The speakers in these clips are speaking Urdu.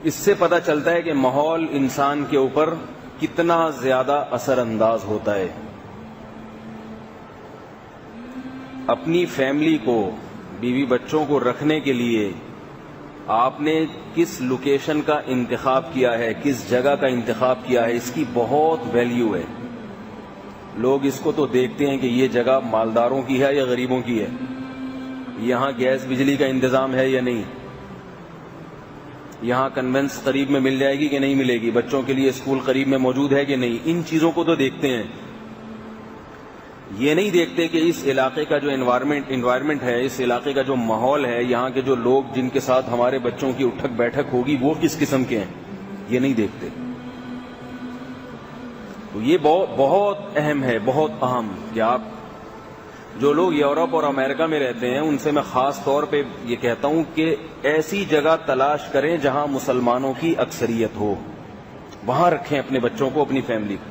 اس سے پتہ چلتا ہے کہ ماحول انسان کے اوپر کتنا زیادہ اثر انداز ہوتا ہے. اپنی فیملی کو، بیوی بچوں کو رکھنے کے لیے آپ نے کس لوکیشن کا انتخاب کیا ہے، کس جگہ کا انتخاب کیا ہے، اس کی بہت ویلیو ہے. لوگ اس کو تو دیکھتے ہیں کہ یہ جگہ مالداروں کی ہے یا غریبوں کی ہے، یہاں گیس بجلی کا انتظام ہے یا نہیں، یہاں کنوینس قریب میں مل جائے گی کہ نہیں ملے گی، بچوں کے لیے اسکول قریب میں موجود ہے کہ نہیں. ان چیزوں کو تو دیکھتے ہیں. یہ نہیں دیکھتے کہ اس علاقے کا جو انوائرمنٹ ہے، اس علاقے کا جو ماحول ہے، یہاں کے جو لوگ جن کے ساتھ ہمارے بچوں کی اٹھک بیٹھک ہوگی وہ کس قسم کے ہیں. یہ نہیں دیکھتے. تو یہ بہت اہم ہے، بہت اہم کہ آپ جو لوگ یورپ اور امریکہ میں رہتے ہیں ان سے میں خاص طور پہ یہ کہتا ہوں کہ ایسی جگہ تلاش کریں جہاں مسلمانوں کی اکثریت ہو، وہاں رکھیں اپنے بچوں کو، اپنی فیملی کو،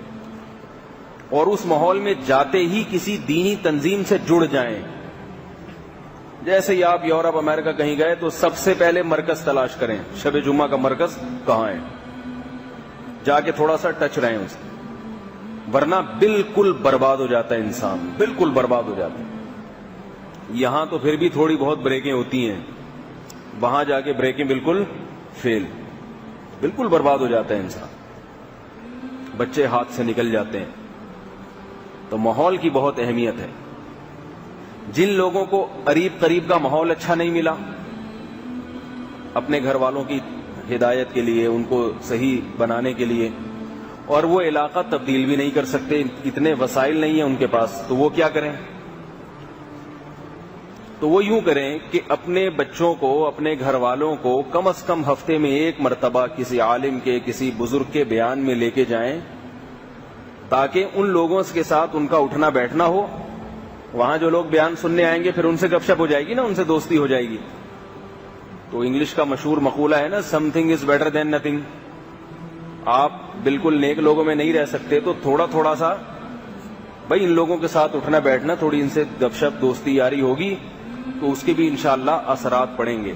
اور اس ماحول میں جاتے ہی کسی دینی تنظیم سے جڑ جائیں. جیسے ہی آپ یورپ امریکہ کہیں گئے تو سب سے پہلے مرکز تلاش کریں، شب جمعہ کا مرکز کہاں ہے، جا کے تھوڑا سا ٹچ رہیں اس سے، ورنہ بالکل برباد ہو جاتا ہے انسان، بالکل برباد ہو جاتا ہے. یہاں تو پھر بھی تھوڑی بہت بریکیں ہوتی ہیں، وہاں جا کے بریکیں بالکل فیل، بالکل برباد ہو جاتا ہے انسان، بچے ہاتھ سے نکل جاتے ہیں. تو ماحول کی بہت اہمیت ہے. جن لوگوں کو قریب کا ماحول اچھا نہیں ملا، اپنے گھر والوں کی ہدایت کے لیے، ان کو صحیح بنانے کے لیے، اور وہ علاقہ تبدیل بھی نہیں کر سکتے، اتنے وسائل نہیں ہیں ان کے پاس، تو وہ کیا کریں؟ تو وہ یوں کریں کہ اپنے بچوں کو، اپنے گھر والوں کو کم از کم ہفتے میں ایک مرتبہ کسی عالم کے، کسی بزرگ کے بیان میں لے کے جائیں، تاکہ ان لوگوں کے ساتھ ان کا اٹھنا بیٹھنا ہو. وہاں جو لوگ بیان سننے آئیں گے پھر ان سے گپ شپ ہو جائے گی نا، ان سے دوستی ہو جائے گی. تو انگلش کا مشہور مقولہ ہے نا، some thing is better than nothing. آپ بالکل نیک لوگوں میں نہیں رہ سکتے تو تھوڑا سا بھائی ان لوگوں کے ساتھ اٹھنا بیٹھنا، تھوڑی ان سے گپ شپ دوستی یاری ہوگی تو اس کے بھی انشاءاللہ اثرات پڑیں گے.